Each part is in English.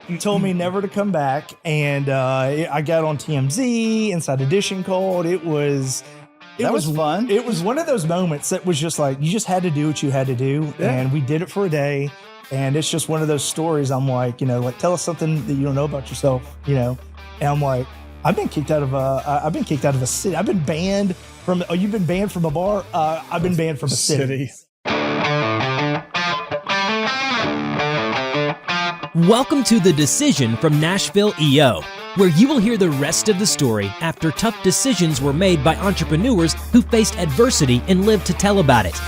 He told me never to come back, and I got on TMZ, Inside Edition called. It was fun. It was one of those moments that was just like, you just had to do what you had to do, and we did it for a day. And it's just one of those stories. I'm like, tell us something that you don't know about yourself, And I'm like, I've been kicked out of a city. I've been banned from. Oh, you've been banned from a bar. I've been banned from a city. Welcome to The Decision from Nashville EO, where you will hear the rest of the story after tough decisions were made by entrepreneurs who faced adversity and lived to tell about it.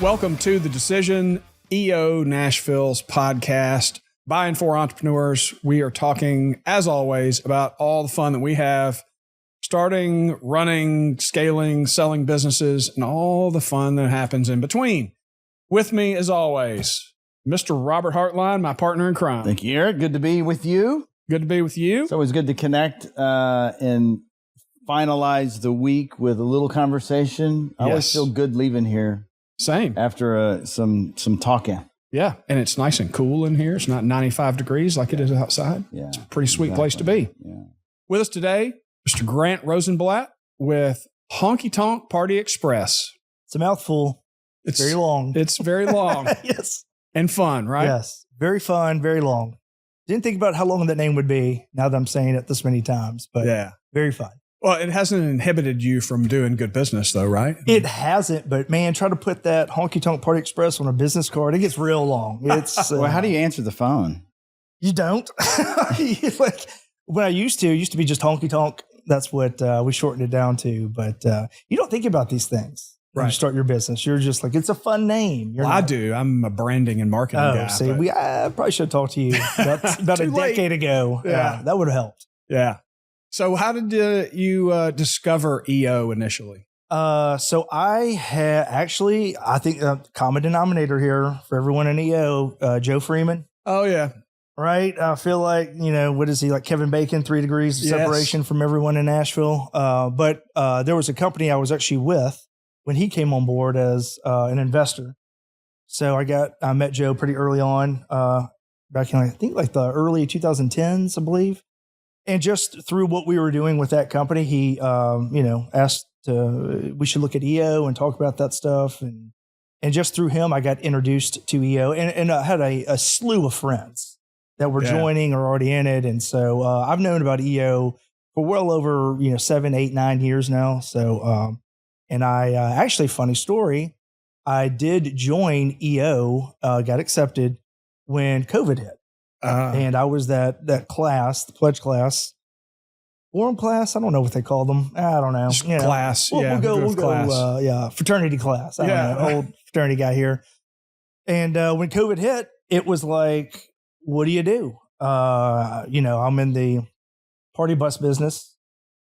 Welcome to The Decision, EO Nashville's podcast by and for entrepreneurs. We are talking, as always, about all the fun that we have starting, running, scaling, selling businesses, and all the fun that happens in between. With me, as always, Mr. Robert Hartline, my partner in crime. Thank you, Eric. Good to be with you. Good to be with you. It's always good to connect and finalize the week with a little conversation. I always feel good leaving here. Same. After some talking. Yeah, and it's nice and cool in here. It's not 95 degrees like it is outside. Yeah, it's a pretty sweet place to be. Yeah. With us today, Mr. Grant Rosenblatt with Honky Tonk Party Express. It's a mouthful. It's very long. It's very long. Yes. And fun, right? Yes. Very fun, very long. Didn't think about how long that name would be now that I'm saying it this many times, but very fun. Well, it hasn't inhibited you from doing good business though, right? It hasn't, but man, try to put that Honky Tonk Party Express on a business card. It gets real long. It's well, how do you answer the phone? You don't. Like when it used to be just Honky Tonk. That's what we shortened it down to. But you don't think about these things when you start your business. You're just like, it's a fun name. I do. I'm a branding and marketing guy. See, I probably should have talked to you about a decade ago. Yeah. That would have helped. Yeah. So how did you discover EO initially? So I had actually, I think common denominator here for everyone in EO, Joe Freeman. Oh, yeah. Right. I feel like, what is he, like Kevin Bacon, 3 degrees of separation from everyone in Nashville. But there was a company I was actually with when he came on board as an investor. So I met Joe pretty early on, back in, I think, like the early 2010s, I believe. And just through what we were doing with that company, he, asked we should look at EO and talk about that stuff. And just through him, I got introduced to EO and I had a slew of friends that were joining or already in it. And so I've known about EO for well over, 7, 8, 9 years now. So, and I actually, funny story, I did join EO, got accepted when COVID hit. And I was that class, the pledge class, forum class. I don't know what they call them. I don't know. Class. We'll go, fraternity class. I don't know, old fraternity guy here. And when COVID hit, it was like, what do you do? I'm in the party bus business,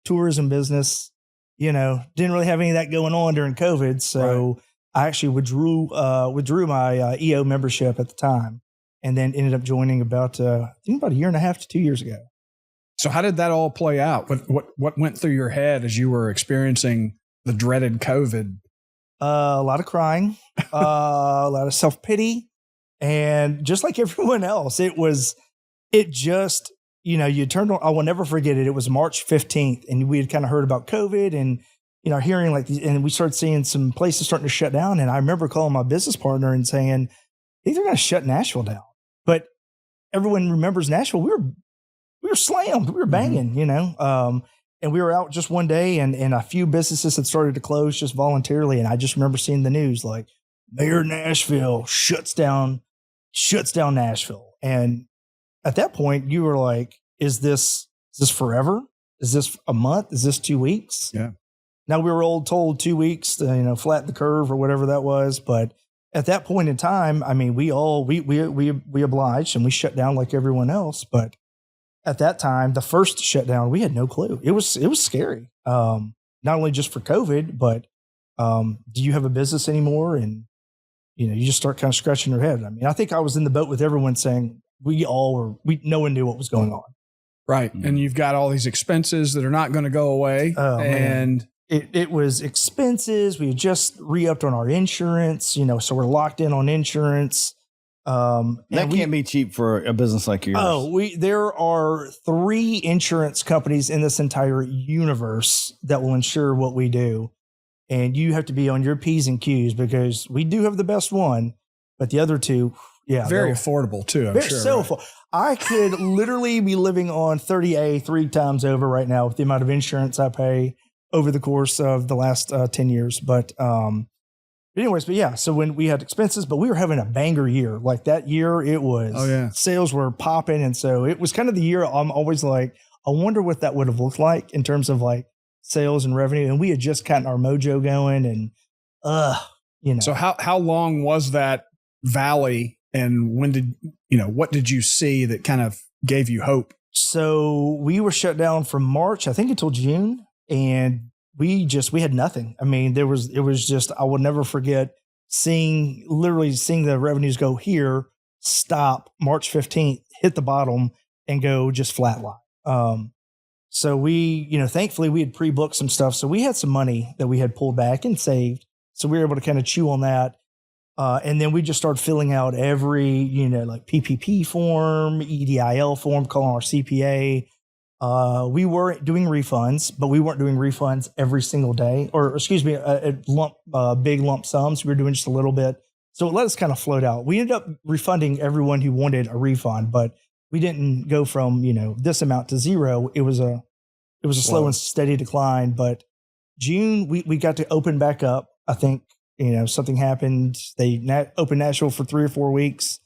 tourism business, didn't really have any of that going on during COVID. So I actually withdrew my EO membership at the time. And then ended up joining about a year and a half to 2 years ago. So how did that all play out? What went through your head as you were experiencing the dreaded COVID? A lot of crying, a lot of self-pity. And just like everyone else, you turned on, I will never forget it. It was March 15th and we had kind of heard about COVID and, hearing like these, and we started seeing some places starting to shut down. And I remember calling my business partner and saying, I think they're going to shut Nashville down. But everyone remembers Nashville. We were slammed. We were banging, and we were out just one day and a few businesses had started to close just voluntarily. And I just remember seeing the news like Mayor Nashville shuts down Nashville. And at that point you were like, is this forever? Is this a month? Is this 2 weeks? Yeah. Now we were all told 2 weeks to, flatten the curve or whatever that was. But at that point in time, I mean, we obliged and we shut down like everyone else. But at that time, the first shutdown, we had no clue. It was scary. Not only just for COVID, but do you have a business anymore? And you just start kind of scratching your head. I mean, I think I was in the boat with everyone saying no one knew what was going on. Right. And you've got all these expenses that are not going to go away. Oh, and man. it was expenses. We had just re-upped on our insurance, so we're locked in on insurance. That can't be cheap for a business like yours. There are 3 insurance companies in this entire universe that will insure what we do. And you have to be on your P's and Q's because we do have the best one, but the other 2, very affordable too. I'm sure. So affordable. I could literally be living on 30A 3 times over right now with the amount of insurance I pay over the course of the last 10 years. But so when we had expenses, but we were having a banger year. Like that year, it was, sales were popping. And so it was kind of the year I'm always like, I wonder what that would have looked like in terms of like sales and revenue. And we had just gotten our mojo going and, So how long was that valley? And when did, what did you see that kind of gave you hope? So we were shut down from March, I think until June. And we had nothing. I mean, it was just, I will never forget literally seeing the revenues go here, stop March 15th, hit the bottom and go just flatline. So we, thankfully we had pre-booked some stuff. So we had some money that we had pulled back and saved. So we were able to kind of chew on that. And then we just started filling out every, like PPP form, EDIL form, calling our CPA. We were doing refunds, but we weren't doing refunds every single day, or big lump sums. We were doing just a little bit. So it let us kind of float out. We ended up refunding everyone who wanted a refund, but we didn't go from, this amount to 0. It was a slow and steady decline, but June, we got to open back up. I think, something happened. They opened Nashville for 3 or 4 weeks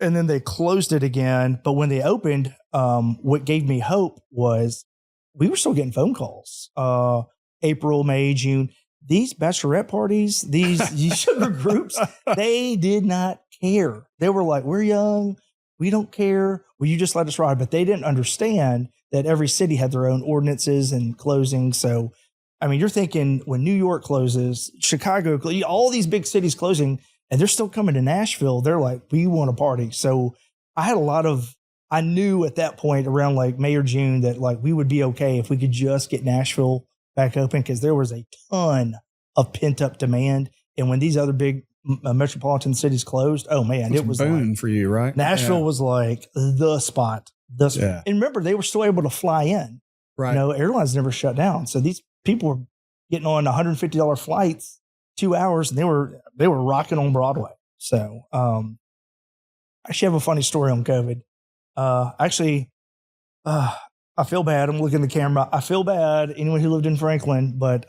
and then they closed it again. But when they opened, what gave me hope was we were still getting phone calls. April, May, June, these bachelorette parties, these sugar groups, they did not care. They were like, we're young. We don't care. Will you just let us ride? But they didn't understand that every city had their own ordinances and closing. So, I mean, you're thinking when New York closes, Chicago, all these big cities closing, and they're still coming to Nashville. They're like, we want to party. So I knew at that point around like May or June that like we would be okay if we could just get Nashville back open because there was a ton of pent up demand. And when these other big metropolitan cities closed, oh man, it was a boon like, for you, right? Nashville was like the spot. And remember, they were still able to fly in. Right. Airlines never shut down. So these people were getting on $150 flights, 2 hours, and they were rocking on Broadway. So I actually have a funny story on COVID. I feel bad. I'm looking at the camera. I feel bad, anyone who lived in Franklin, but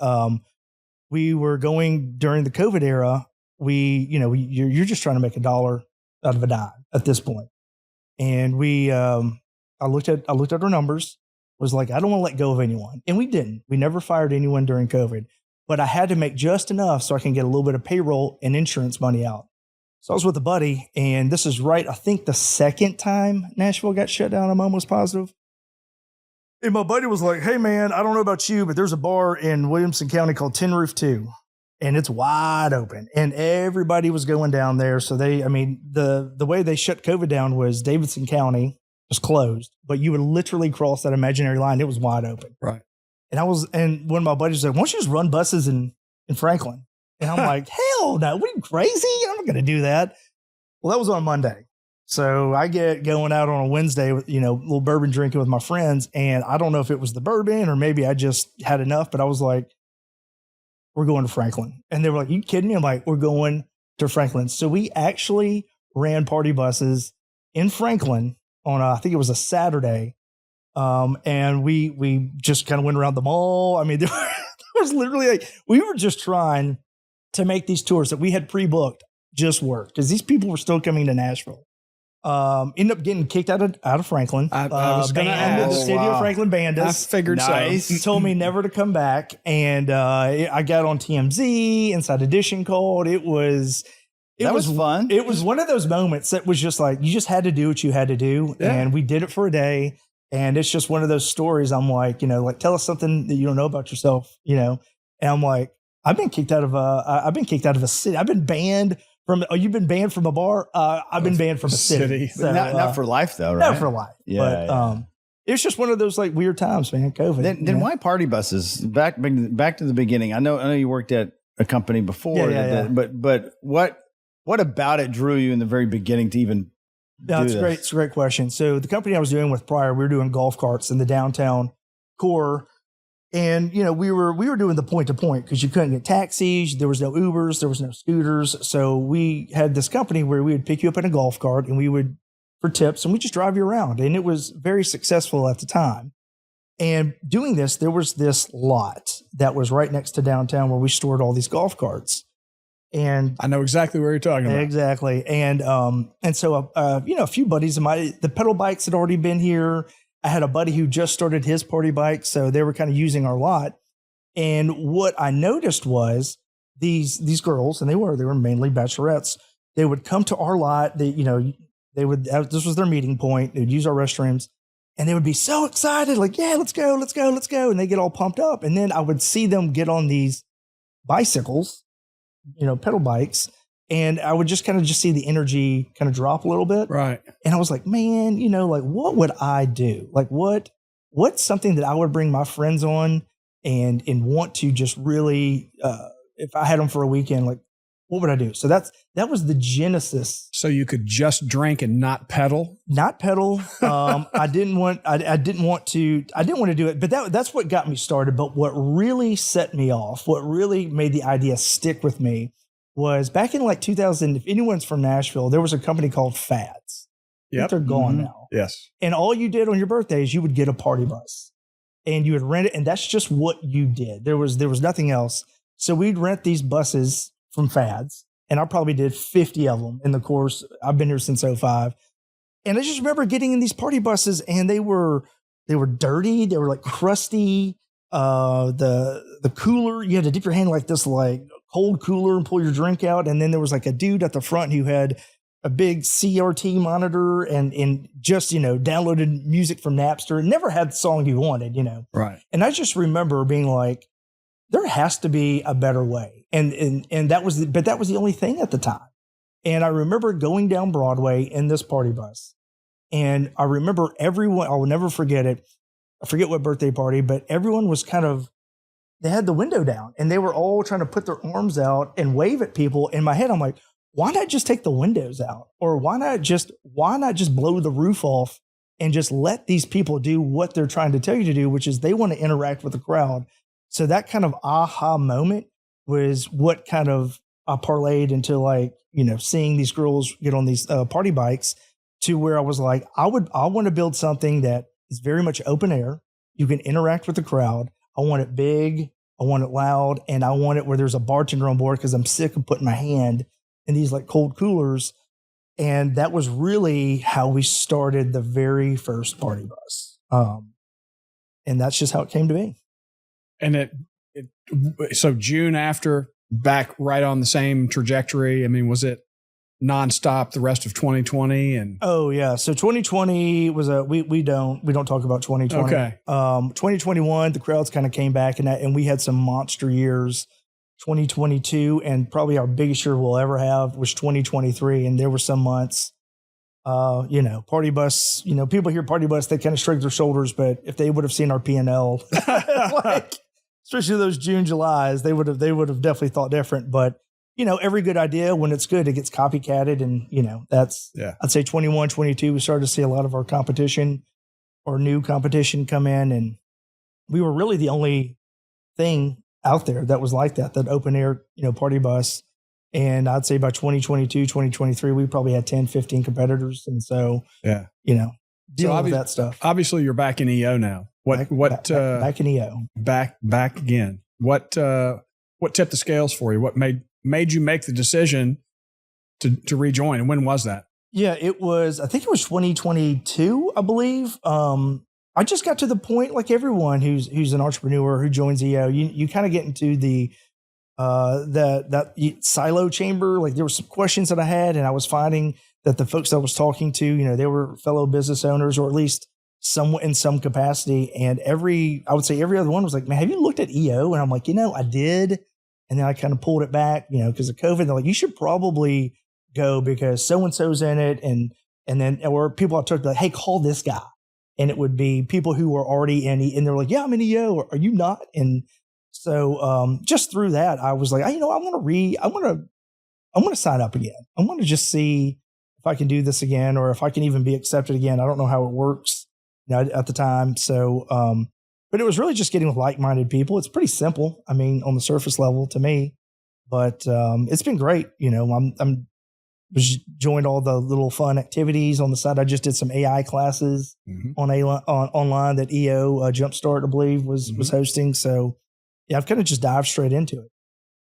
we were going during the COVID era. You're just trying to make $1 out of a dime at this point. And I looked at our numbers, was like, I don't want to let go of anyone. And we didn't. We never fired anyone during COVID, but I had to make just enough so I can get a little bit of payroll and insurance money out. So I was with a buddy, and this is right, I think the second time Nashville got shut down, I'm almost positive. And my buddy was like, hey man, I don't know about you, but there's a bar in Williamson County called Tin Roof 2, and it's wide open. And everybody was going down there. So the way they shut COVID down was Davidson County was closed, but you would literally cross that imaginary line. It was wide open. Right. And one of my buddies was like, why don't you just run buses in Franklin? And I'm like, hell no, we crazy? I'm not going to do that. Well, that was on Monday. So I get going out on a Wednesday with, a little bourbon drinking with my friends. And I don't know if it was the bourbon or maybe I just had enough, but I was like, we're going to Franklin. And they were like, you kidding me? I'm like, we're going to Franklin. So we actually ran party buses in Franklin on I think it was a Saturday. And we just kind of went around the mall. I mean, there was literally like, we were just trying to make these tours that we had pre-booked just work because these people were still coming to Nashville. Ended up getting kicked out of Franklin. I was going to ask. The city of Franklin banned us. I figured so. Told me never to come back. And I got on TMZ, Inside Edition called. It was fun. It was one of those moments that was just like, you just had to do what you had to do. Yeah. And we did it for a day. And it's just one of those stories. I'm like, like tell us something that you don't know about yourself, And I'm like, I've been kicked out of a city. I've been banned from, you've been banned from a bar. I've been banned from a city. So, not for life though, right? Not for life. Yeah. it's just one of those like weird times, man. COVID. Then why party buses? Back to the beginning. I know you worked at a company before, but what about it drew you in the very beginning to even do this? Great. It's a great question. So the company I was doing with prior, we were doing golf carts in the downtown core. And, we were doing the point to point because you couldn't get taxis. There was no Ubers. There was no scooters. So we had this company where we would pick you up in a golf cart and we would, for tips, and we just drive you around. And it was very successful at the time. And doing this, there was this lot that was right next to downtown where we stored all these golf carts. And I know exactly where you're talking about. Exactly. And so, a few buddies of mine, the pedal bikes had already been here. I had a buddy who just started his party bike, so they were kind of using our lot. And what I noticed was these girls, and they were mainly bachelorettes. They would come to our lot. This was their meeting point. They would use our restrooms, and they would be so excited, like, yeah, let's go. And they get all pumped up. And then I would see them get on these bicycles, pedal bikes. And I would just kind of see the energy kind of drop a little bit. Right. And I was like, man, like, what would I do? Like, what's something that I would bring my friends on and want to just really, if I had them for a weekend, like, what would I do? So that was the genesis. So you could just drink and not pedal? Not pedal. I didn't want to do it, but that's what got me started. But what really set me off, what really made the idea stick with me, was back in like 2000, if anyone's from Nashville, there was a company called Fads. Yep. They're gone now. Yes. And all you did on your birthdays, you would get a party bus and you would rent it. And that's just what you did. There was nothing else. So we'd rent these buses from Fads. And I probably did 50 of them in the course. I've been here since 2005. And I just remember getting in these party buses and they were dirty. They were like crusty. The cooler, you had to dip your hand like this, like cold cooler and pull your drink out. And then there was like a dude at the front who had a big CRT monitor and just, downloaded music from Napster and never had the song you wanted, Right. And I just remember being like, there has to be a better way. And that was the only thing at the time. And I remember going down Broadway in this party bus. And I remember everyone, I will never forget it. I forget what birthday party, but everyone was they had the window down and they were all trying to put their arms out and wave at people. In my head, I'm like, why not just take the windows out? Or why not just blow the roof off and just let these people do what they're trying to tell you to do, which is they want to interact with the crowd. So that kind of aha moment was what kind of I parlayed into like, seeing these girls get on these party bikes to where I was like, I want to build something that is very much open air. You can interact with the crowd. I want it big. I want it loud. And I want it where there's a bartender on board because I'm sick of putting my hand in these like cold coolers. And that was really how we started the very first party bus. And that's just how it came to be. And so June after, back right on the same trajectory. I mean, was it nonstop the rest of 2020? And oh yeah, so 2020 was we don't talk about 2020. Okay. 2021, the crowds kind of came back, and we had some monster years. 2022, and probably our biggest year we'll ever have was 2023, and there were some months. Party bus, people hear party bus, they kind of shrug their shoulders, but if they would have seen our P&L, like, especially those June, Julys, they would have definitely thought different. But, every good idea, when it's good, it gets copycatted. And, I'd say 21, 22, we started to see a lot of our competition or new competition come in. And we were really the only thing out there that was like that open air, party bus. And I'd say by 2022, 2023, we probably had 10, 15 competitors. And so, dealing with that stuff. Obviously you're back in EO now. Back in EO. Back again. What tipped the scales for you? What made you make the decision to rejoin? And when was that? Yeah, I think it was 2022, I believe. I just got to the point, like everyone who's an entrepreneur who joins EO, you kind of get into the that silo chamber. Like there were some questions that I had, and I was finding that the folks I was talking to, they were fellow business owners, or at least somewhat in some capacity. And I would say every other one was like, man, have you looked at EO? And I'm like, I did. And then I kind of pulled it back, because of COVID. They're like, you should probably go because so-and-so's in it. And then, or people I took like, hey, call this guy. and it would be people who were already in, and they're like, yeah, I'm in EO. Are you not? And so just through that, I was like, I want to sign up again. I want to just see if I can do this again, or if I can even be accepted again. I don't know how it works at the time. So, but it was really just getting with like-minded people. It's pretty simple. I mean, on the surface level to me, but it's been great. Was joined all the little fun activities on the side. I just did some AI classes on online that EO Jumpstart, I believe, was hosting. So yeah, I've kind of just dived straight into it.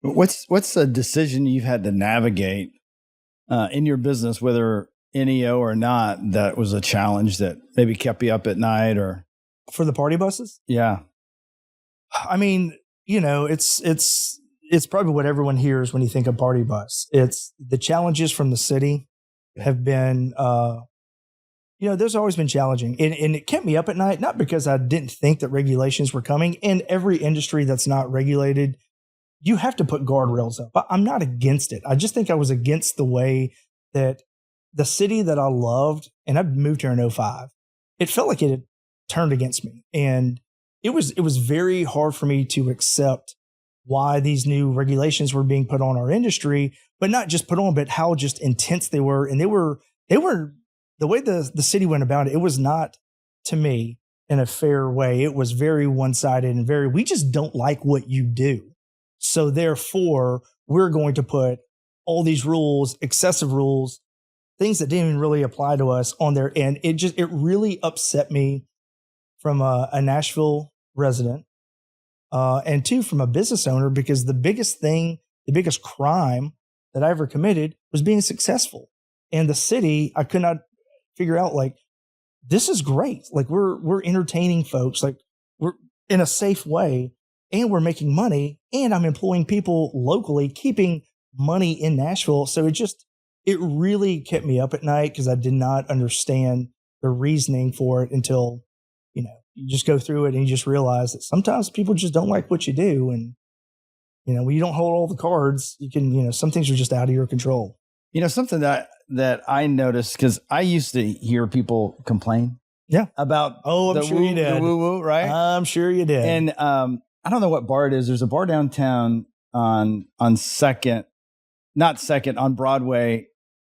What's a decision you've had to navigate in your business, whether in EO or not, that was a challenge that maybe kept you up at night? Or for the party buses? Yeah. I mean, it's probably what everyone hears when you think of party bus. It's the challenges from the city have been, there's always been challenging. And it kept me up at night, not because I didn't think that regulations were coming. In every industry that's not regulated, you have to put guardrails up. But I'm not against it. I just think I was against the way that the city that I loved, and I moved here in 2005, it felt like it had turned against me. And it was very hard for me to accept why these new regulations were being put on our industry, but not just put on, but how just intense they were. And they were the way the city went about it. It was not, to me, in a fair way. It was very one-sided and we just don't like what you do. So therefore, we're going to put all these rules, excessive rules, things that didn't even really apply to us on there. And it really upset me from a Nashville resident. And two, from a business owner, because the biggest crime that I ever committed was being successful. And the city, I could not figure out, like, this is great. Like, we're entertaining folks, like, we're in a safe way, and we're making money, and I'm employing people locally, keeping money in Nashville. So it really kept me up at night, because I did not understand the reasoning for it until, you just go through it and you just realize that sometimes people just don't like what you do. And, when you don't hold all the cards, you can, some things are just out of your control. Something that I noticed, because I used to hear people complain about I'm sure you did. The woo-woo, right? I'm sure you did. And I don't know what bar it is. There's a bar downtown on Broadway.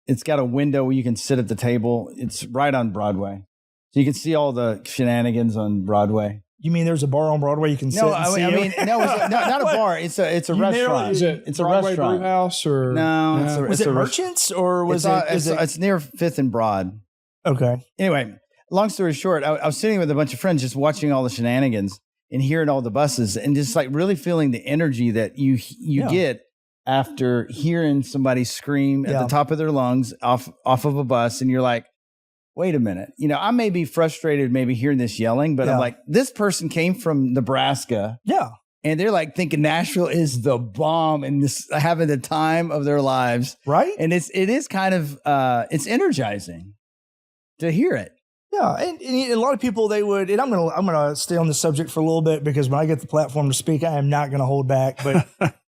It's got a window where you can sit at the table. It's right on Broadway. So you can see all the shenanigans on Broadway. You mean there's a bar on Broadway you can sit and see? It's not a bar. It's a restaurant. It's a Broadway restaurant. Brew House or no? Was it Merchants or was it? It's near 5th and Broad. Okay. Anyway, long story short, I was sitting with a bunch of friends just watching all the shenanigans and hearing all the buses and just like really feeling the energy that you get after hearing somebody scream at the top of their lungs off of a bus, and you're like, wait a minute. I may be frustrated maybe hearing this yelling, but I'm like, this person came from Nebraska. Yeah. And they're like thinking Nashville is the bomb and this having the time of their lives. Right. And it is kind of, it's energizing to hear it. Yeah. And a lot of people, they would, and I'm going to stay on this subject for a little bit, because when I get the platform to speak, I am not going to hold back, but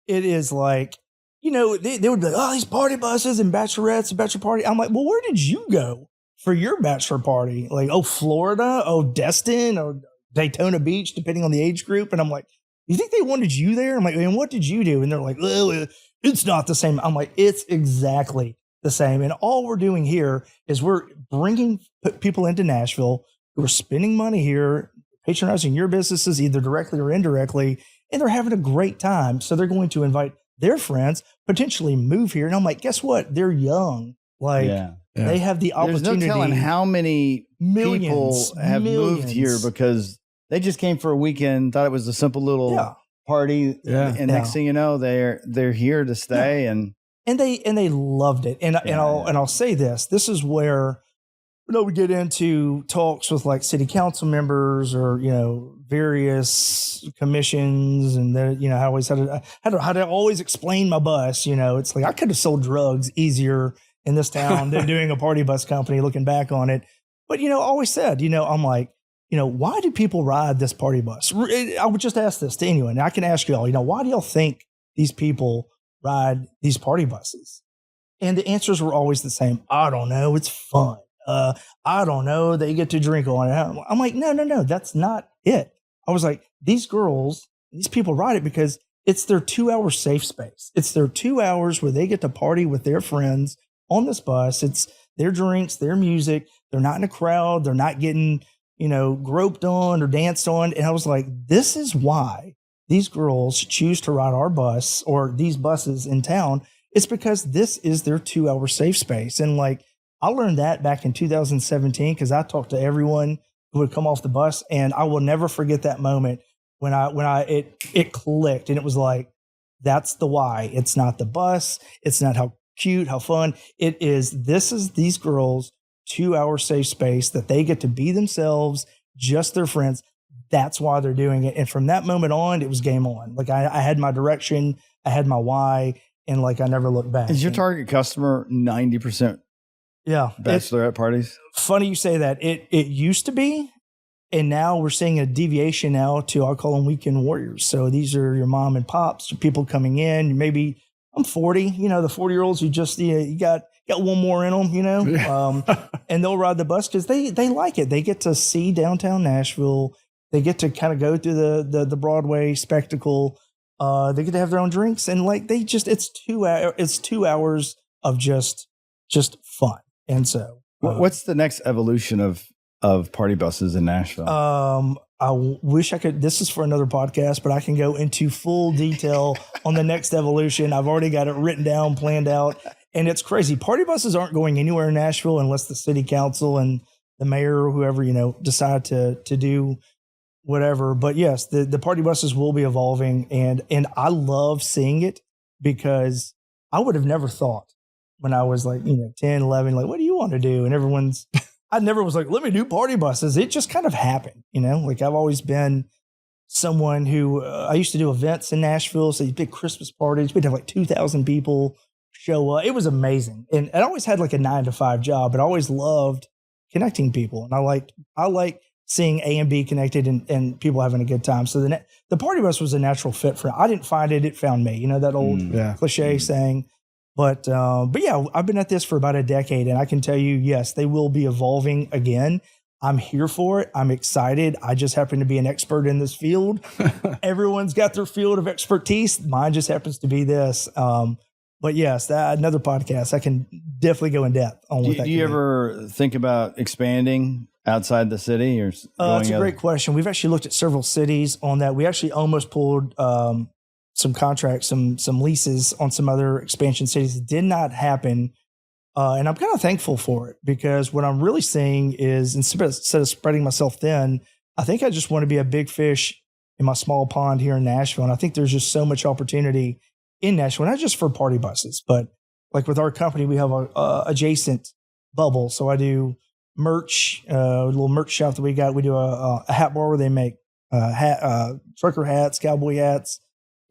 it is like, they would be like, oh, these party buses and bachelorettes and bachelor party. I'm like, well, where did you go for your bachelor party? Like, Florida, Destin, or Daytona Beach, depending on the age group. And I'm like, you think they wanted you there? I'm like, and what did you do? And they're like, well, it's not the same. I'm like, it's exactly the same. And all we're doing here is we're bringing people into Nashville who are spending money here, patronizing your businesses either directly or indirectly, and they're having a great time. So they're going to invite their friends, potentially move here. And I'm like, guess what? They're young. Like, they have the opportunity. There's no telling how many people have moved here because they just came for a weekend, thought it was a simple little party, and next thing you know, they're here to stay, and they loved it. And I'll say this: this is where we get into talks with like city council members or various commissions, and I always had to always explain my bus. It's like I could have sold drugs easier in this town than doing a party bus company, looking back on it. But, I always said, I'm like, why do people ride this party bus? I would just ask this to anyone. And I can ask y'all, why do y'all think these people ride these party buses? And the answers were always the same. I don't know. It's fun. I don't know. They get to drink on it. I'm like, no, that's not it. I was like, these people ride it because it's their 2-hour safe space. It's their 2 hours where they get to party with their friends on this bus. It's their drinks, their music. They're not in a crowd. They're not getting, groped on or danced on. And I was like, this is why these girls choose to ride our bus or these buses in town. It's because this is their 2-hour safe space. And like, I learned that back in 2017 because I talked to everyone who would come off the bus, and I will never forget that moment when it clicked, and it was like, that's the why. It's not the bus. It's not how cute, how fun. This is these girls' 2-hour safe space that they get to be themselves, just their friends. That's why they're doing it. And from that moment on, it was game on. Like I had my direction, I had my why, and like I never looked back. Is your target customer 90%? Yeah. Bachelorette parties? Funny you say that. It used to be, and now we're seeing a deviation now to, I'll call them weekend warriors. So these are your mom and pops, people coming in. Maybe I'm 40, the 40-year-olds who just, you got one more in them, and they'll ride the bus because they like it. They get to see downtown Nashville. They get to kind of go through the Broadway spectacle. They get to have their own drinks, and like it's 2 hours of just fun. And so, what's the next evolution of party buses in Nashville? I wish I could. This is for another podcast, but I can go into full detail on the next evolution. I've already got it written down, planned out, and it's crazy. Party buses aren't going anywhere in Nashville unless the city council and the mayor or whoever decide to do whatever. But yes, the party buses will be evolving, and I love seeing it because I would have never thought when I was like 10, 11, like, what do you want to do? And I never was like, let me do party buses. It just kind of happened, like I've always been someone who I used to do events in Nashville. So these big Christmas parties, we'd have like 2,000 people show up. It was amazing. And I always had like a 9-to-5 job, but I always loved connecting people. And I like seeing A and B connected and people having a good time. So the party bus was a natural fit for it. I didn't find it. It found me, that old cliche saying. But yeah, I've been at this for about a decade, and I can tell you, yes, they will be evolving again. I'm here for it. I'm excited. I just happen to be an expert in this field. Everyone's got their field of expertise. Mine just happens to be this. But yes, another podcast. I can definitely go in depth on what that. Do you ever think about expanding outside the city, or? It's a great question. We've actually looked at several cities on that. We actually almost pulled some contracts, some leases on some other expansion cities. It did not happen. And I'm kind of thankful for it because what I'm really seeing is instead of spreading myself thin, I think I just want to be a big fish in my small pond here in Nashville. And I think there's just so much opportunity in Nashville, not just for party buses, but like with our company, we have a adjacent bubble. So I do merch, a little merch shop that we got. We do a hat bar where they make trucker hats, cowboy hats.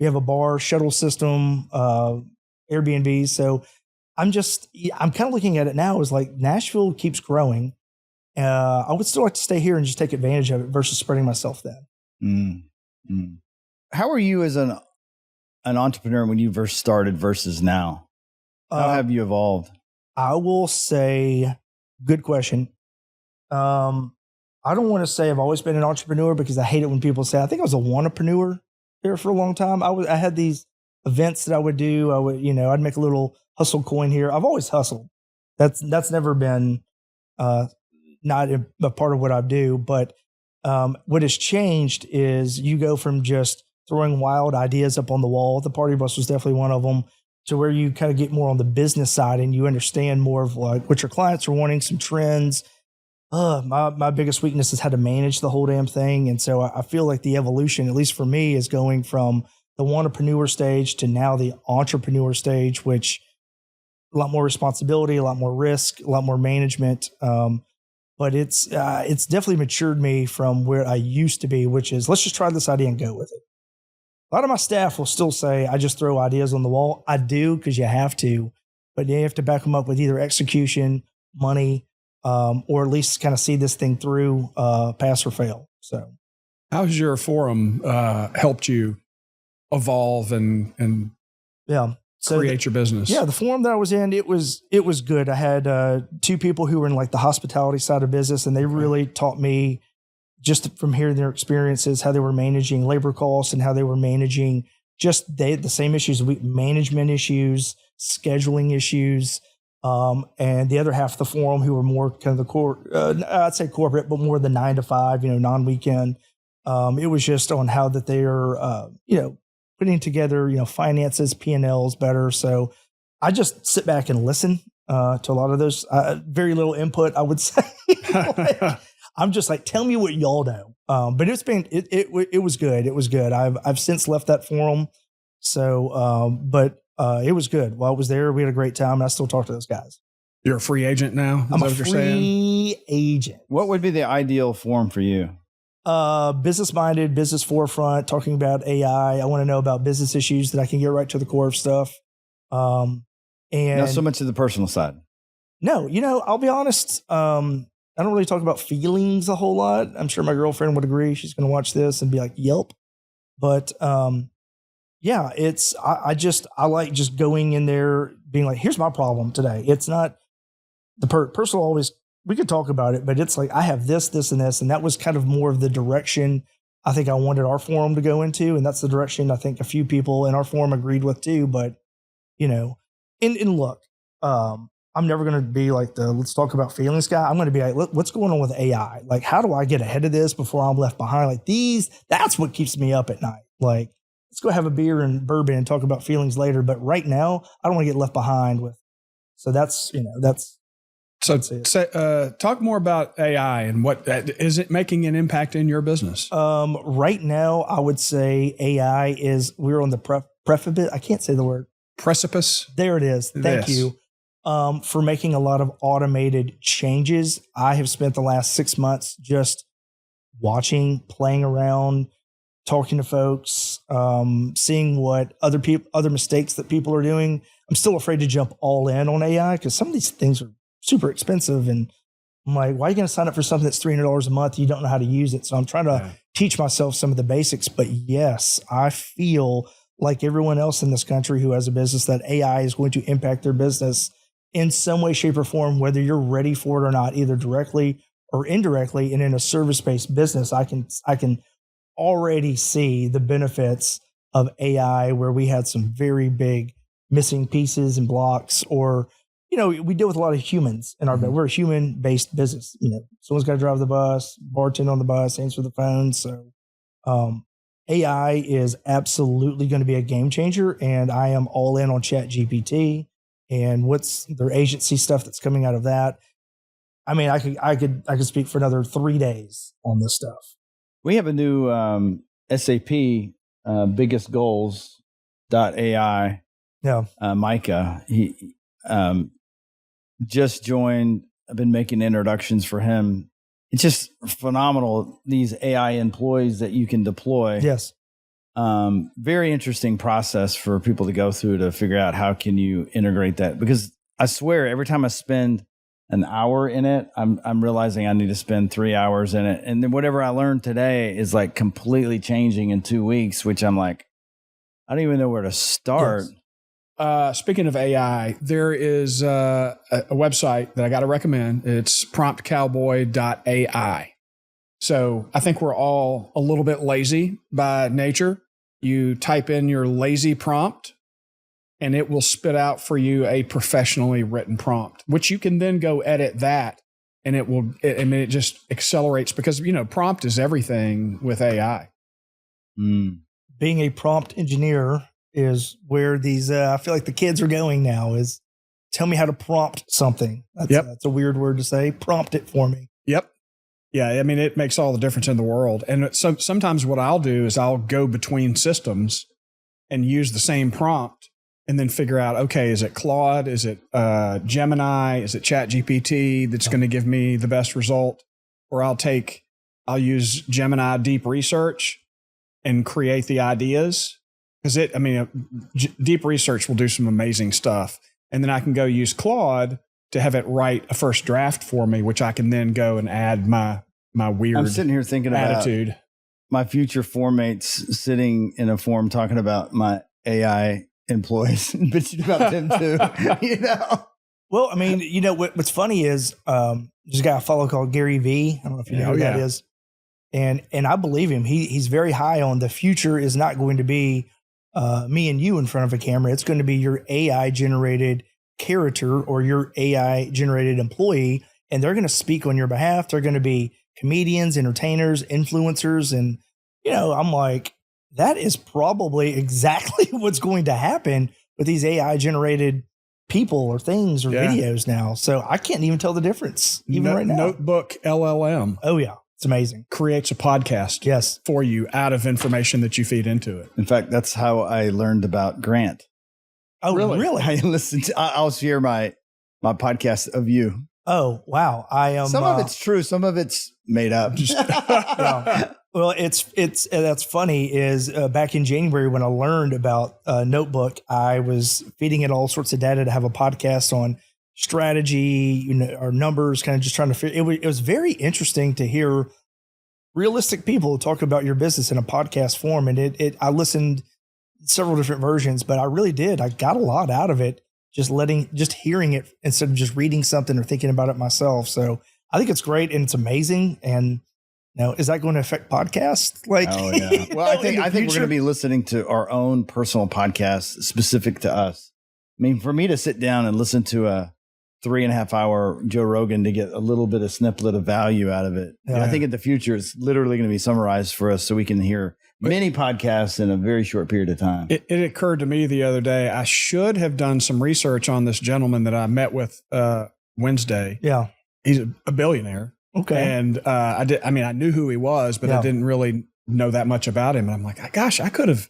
We have a bar, shuttle system, Airbnb. So I'm kind of looking at it now as like Nashville keeps growing. I would still like to stay here and just take advantage of it versus spreading myself thin. How are you as an entrepreneur when you first started versus now? How have you evolved? I will say, good question. I don't want to say I've always been an entrepreneur because I hate it when people say, I think I was a wantrepreneur there for a long time. I had these events that I would do. I'd make a little hustle coin here. I've always hustled. That's never been not a part of what I do. But what has changed is you go from just throwing wild ideas up on the wall. The party bus was definitely one of them, to where you kind of get more on the business side and you understand more of like what your clients are wanting, some trends. My biggest weakness is how to manage the whole damn thing. And so I feel like the evolution, at least for me, is going from the wantrepreneur stage to now the entrepreneur stage, which a lot more responsibility, a lot more risk, a lot more management. But it's definitely matured me from where I used to be, which is let's just try this idea and go with it. A lot of my staff will still say, I just throw ideas on the wall. I do because you have to, but you have to back them up with either execution, money, or at least kind of see this thing through, pass or fail. So how's your forum helped you evolve and yeah. create your business? Yeah, the forum that I was in, it was good. I had 2 people who were in like the hospitality side of business, and they really taught me just from hearing their experiences, how they were managing labor costs and how they were managing just the same issues, management issues, scheduling issues. And the other half of the forum who were more kind of the core, I'd say corporate, but more the 9 to 5, non-weekend. It was just on how that they are, putting together, finances, P&Ls better. So I just sit back and listen to a lot of those. Very little input, I would say. I'm just like, tell me what y'all know. But it was good. It was good. I've since left that forum. So, but it was good. While I was there, we had a great time. And I still talk to those guys. You're a free agent now? I'm a free agent. What would be the ideal forum for you? Business-minded, business forefront, talking about AI. I want to know about business issues that I can get right to the core of stuff. And not so much to the personal side. No, I'll be honest. I don't really talk about feelings a whole lot. I'm sure my girlfriend would agree. She's going to watch this and be like, yelp. But, yeah, I like just going in there being like, here's my problem today. It's not the personal always, we could talk about it, but it's like, I have this, this, and this. And that was kind of more of the direction I think I wanted our forum to go into. And that's the direction I think a few people in our forum agreed with too. But, and look, I'm never going to be like let's talk about feelings guy. I'm going to be like, what's going on with AI? Like, how do I get ahead of this before I'm left behind? Like that's what keeps me up at night. Like, let's go have a beer and bourbon and talk about feelings later. But right now, I don't want to get left behind with. So that's. So talk more about AI and what is it making an impact in your business? Right now, I would say AI we're on the precipice. I can't say the word. Precipice. There it is. Thank you for making a lot of automated changes. I have spent the last 6 months just watching, playing around, talking to folks, seeing what other mistakes that people are doing. I'm still afraid to jump all in on AI because some of these things are super expensive. And I'm like, why are you going to sign up for something that's $300 a month? You don't know how to use it. So I'm trying to teach myself some of the basics. But yes, I feel like everyone else in this country who has a business that AI is going to impact their business in some way, shape, or form, whether you're ready for it or not, either directly or indirectly. And in a service-based business, I can already see the benefits of AI where we had some very big missing pieces and blocks, or we deal with a lot of humans in our we're a human-based business. Someone's got to drive the bus, bartend on the bus, answer the phone. So AI is absolutely going to be a game changer, and I am all in on ChatGPT and what's their agency stuff that's coming out of that. I mean, I could speak for another 3 days on this stuff. We have a new SAP biggest goals.ai. Yeah, Micah. He just joined. I've been making introductions for him. It's just phenomenal, these AI employees that you can deploy. Yes. Very interesting process for people to go through to figure out how can you integrate that. Because I swear, every time I spend an hour in it, I'm realizing I need to spend 3 hours in it. And then whatever I learned today is like completely changing in 2 weeks, which I'm like, I don't even know where to start. Yes. Speaking of AI, there is a website that I got to recommend. It's promptcowboy.ai. So I think we're all a little bit lazy by nature. You type in your lazy prompt and it will spit out for you a professionally written prompt, which you can then go edit that. And it just accelerates because, prompt is everything with AI. Being a prompt engineer is where these, I feel like the kids are going now, is tell me how to prompt something. That's a weird word to say. Prompt it for me. Yep. Yeah. I mean, it makes all the difference in the world. And so sometimes what I'll do is I'll go between systems and use the same prompt and then figure out, okay, is it Claude? Is it Gemini? Is it ChatGPT that's going to give me the best result? Or I'll use Gemini Deep Research and create the ideas. Because deep research will do some amazing stuff. And then I can go use Claude to have it write a first draft for me, which I can then go and add my weird I'm sitting here thinking attitude. About my future forum mates sitting in a forum talking about my AI employees and bitching about them too. You know? Well, I mean, what's funny is there's a guy I follow called Gary V. I don't know if you know who that is. And I believe him. He's very high on the future is not going to be me and you in front of a camera. It's going to be your AI generated character or your AI generated employee. And they're going to speak on your behalf. They're going to be comedians, entertainers, influencers. And, I'm like, that is probably exactly what's going to happen with these AI generated people or things or videos now. So I can't even tell the difference even right now. Notebook LLM. Oh, yeah. It's amazing. Creates a podcast for you out of information that you feed into it. In fact, that's how I learned about Grant. Oh, really? I listened to, I'll share my podcast of you. Oh, wow. I am. Some of it's true. Some of it's made up. Well, that's funny is back in January when I learned about Notebook, I was feeding it all sorts of data to have a podcast on strategy, our numbers, kind of just trying to figure it was very interesting to hear realistic people talk about your business in a podcast form. And I listened several different versions, but I really did. I got a lot out of it. Just hearing it instead of just reading something or thinking about it myself. So I think it's great and it's amazing. And is that going to affect podcasts? Oh yeah. Well, I think we're going to be listening to our own personal podcasts specific to us. I mean, for me to sit down and listen to a 3.5 hour Joe Rogan to get a little bit of snippet of value out of it. Yeah. I think in the future, it's literally going to be summarized for us so we can hear many podcasts in a very short period of time. It occurred to me the other day, I should have done some research on this gentleman that I met with Wednesday. Yeah. He's a billionaire. Okay. And I knew who he was, but I didn't really know that much about him. And I'm like, gosh, I could have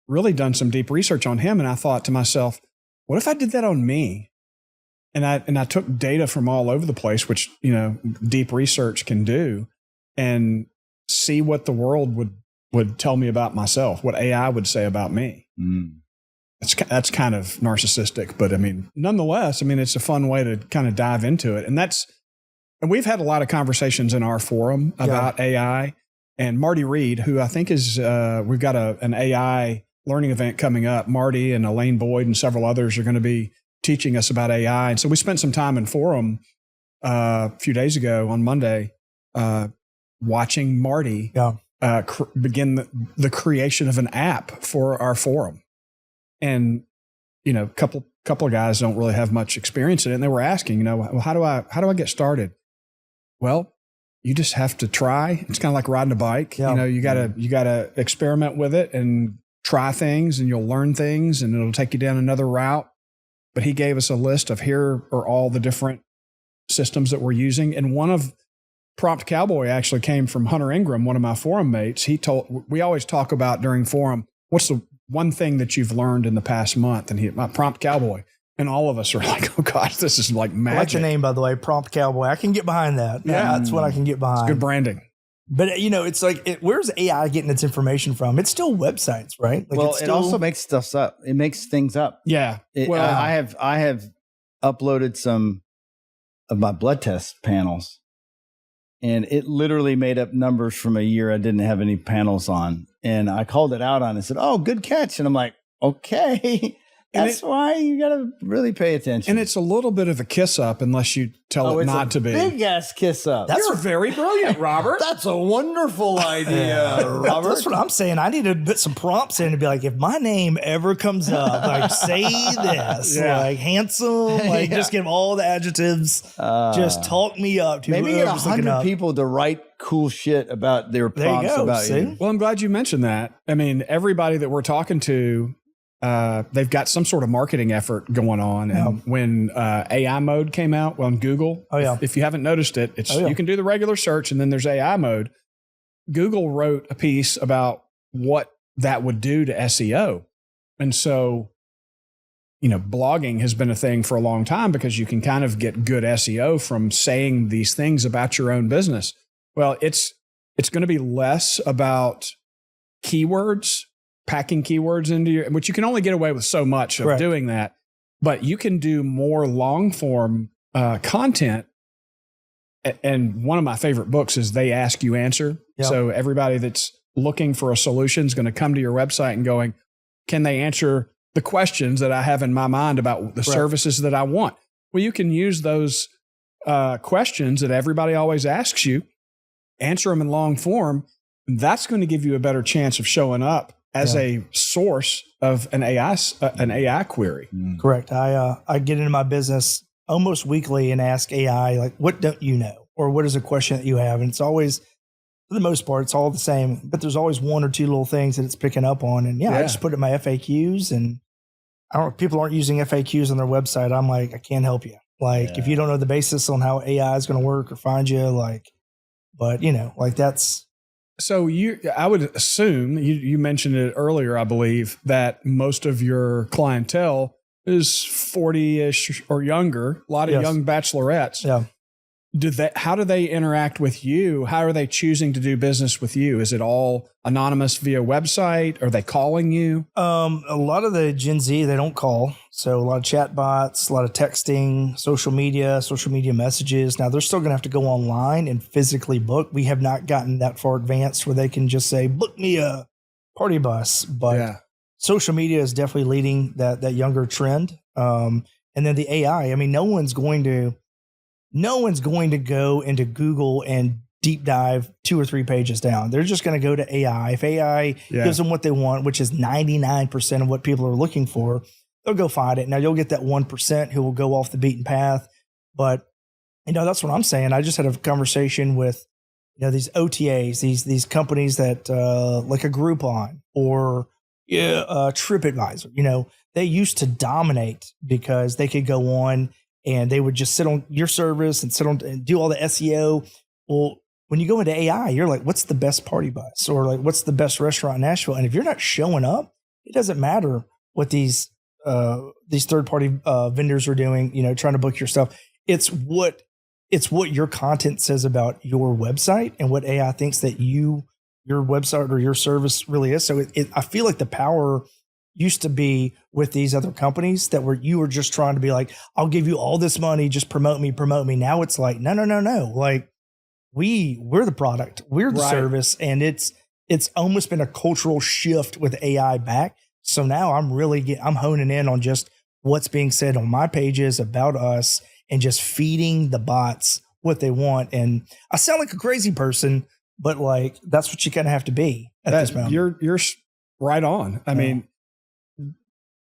really done some deep research on him. And I thought to myself, what if I did that on me? And I took data from all over the place, which, deep research can do, and see what the world would tell me about myself, what AI would say about me. Mm. That's kind of narcissistic, but nonetheless, it's a fun way to kind of dive into it. And we've had a lot of conversations in our forum about AI, and Marty Reed, who I think is, we've got an AI learning event coming up. Marty and Elaine Boyd and several others are going to be teaching us about AI. And so we spent some time in forum a few days ago on Monday, watching Marty begin the creation of an app for our forum. And, a couple of guys don't really have much experience in it. And they were asking, well, how do I get started? Well, you just have to try. It's kind of like riding a bike. Yeah. You gotta experiment with it and try things, and you'll learn things, and it'll take you down another route. But he gave us a list of here are all the different systems that we're using. And one of Prompt Cowboy actually came from Hunter Ingram, one of my forum mates. We always talk about during forum, what's the one thing that you've learned in the past month? And my Prompt Cowboy. And all of us are like, oh gosh, this is like magic. I like the name, by the way, Prompt Cowboy. I can get behind that. Yeah, that's what I can get behind. It's good branding. But, it's like, where's AI getting its information from? It's still websites, right? Like it also makes stuff up. It makes things up. Yeah. I have uploaded some of my blood test panels, and it literally made up numbers from a year I didn't have any panels on. And I called it out on it and said, oh, good catch. And I'm like, okay. That's why you got to really pay attention. And it's a little bit of a kiss up unless you tell it not to be. Big ass kiss up. You're very brilliant, Robert. That's a wonderful idea, Robert. That's what I'm saying. I need to put some prompts in to be like, if my name ever comes up, like say this, like handsome, like just give all the adjectives. Just talk me up to maybe get 100 people to write cool shit about their prompts about you. Well, I'm glad you mentioned that. Everybody that we're talking to, they've got some sort of marketing effort going on. And when AI mode came out on Google, if you haven't noticed it, you can do the regular search and then there's AI mode. Google wrote a piece about what that would do to SEO. And so, blogging has been a thing for a long time because you can kind of get good SEO from saying these things about your own business. Well, it's going to be less about keywords, packing keywords into which you can only get away with so much of doing that, but you can do more long form content. And one of my favorite books is They Ask You Answer. Yep. So everybody that's looking for a solution is going to come to your website and going, can they answer the questions that I have in my mind about the services that I want. Well, you can use those questions that everybody always asks you, answer them in long form. That's going to give you a better chance of showing up as a source of an AI query. Correct. I get into my business almost weekly and ask AI, like, what don't you know? Or what is a question that you have? And it's always, for the most part, it's all the same, but there's always one or two little things that it's picking up on. And I just put it in my FAQs, and people aren't using FAQs on their website. I'm like, I can't help you. Like, if you don't know the basis on how AI is going to work or find you, but that's. So I would assume you mentioned it earlier, I believe, that most of your clientele is 40-ish or younger, a lot of young bachelorettes. Yeah. How do they interact with you? How are they choosing to do business with you? Is it all anonymous via website? Are they calling you? A lot of the Gen Z, they don't call. So a lot of chat bots, a lot of texting, social media messages. Now they're still going to have to go online and physically book. We have not gotten that far advanced where they can just say, book me a party bus. But social media is definitely leading that younger trend. And then the AI, I mean, no one's going to go into Google and deep dive 2 or 3 pages down. They're just going to go to AI. If AI gives them what they want, which is 99% of what people are looking for, they'll go find it. Now you'll get that 1% who will go off the beaten path. But, that's what I'm saying. I just had a conversation with, these OTAs, these companies that, like a Groupon or TripAdvisor, they used to dominate because they could go on and they would just sit on your service and do all the SEO. Well, when you go into AI, you're like, what's the best party bus? Or like, what's the best restaurant in Nashville? And if you're not showing up, it doesn't matter what these third-party vendors are doing, trying to book your stuff. It's what your content says about your website and what AI thinks that your website or your service really is. So I feel like the power used to be with these other companies you were just trying to be like, I'll give you all this money, just promote me. Now it's like, no. Like we're the product, we're the service. And it's almost been a cultural shift with AI back. So now I'm honing in on just what's being said on my pages about us and just feeding the bots what they want. And I sound like a crazy person, but like, that's what you kind of have to be at this moment. You're right on. I mean,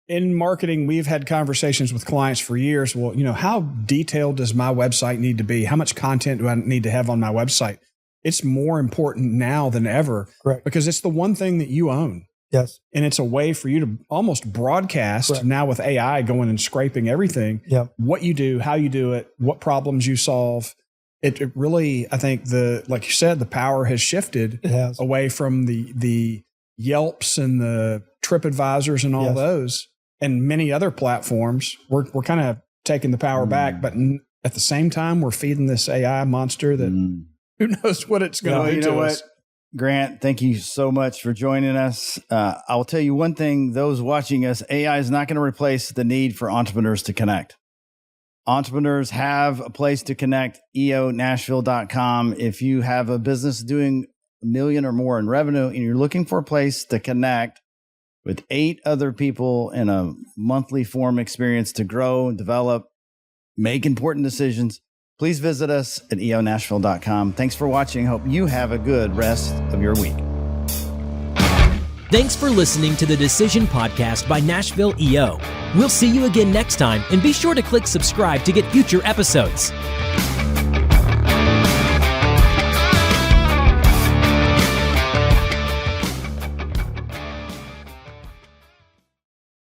in marketing, we've had conversations with clients for years. Well, how detailed does my website need to be? How much content do I need to have on my website? It's more important now than ever. Correct. Because it's the one thing that you own. Yes. And it's a way for you to almost broadcast now with AI going and scraping everything. Yeah. What you do, how you do it, what problems you solve. It really, I think like you said, the power has shifted away from the Yelps and the TripAdvisors and all those. And many other platforms, we're kind of taking the power back, but at the same time, we're feeding this AI monster that who knows what it's going to do to us. Grant, thank you so much for joining us. I'll tell you one thing, those watching us, AI is not going to replace the need for entrepreneurs to connect. Entrepreneurs have a place to connect, eonashville.com. If you have a business doing $1 million or more in revenue and you're looking for a place to connect with 8 other people in a monthly form experience to grow and develop, make important decisions, please visit us at eonashville.com. Thanks for watching. Hope you have a good rest of your week. Thanks for listening to the Decision Podcast by Nashville EO. We'll see you again next time, and be sure to click subscribe to get future episodes.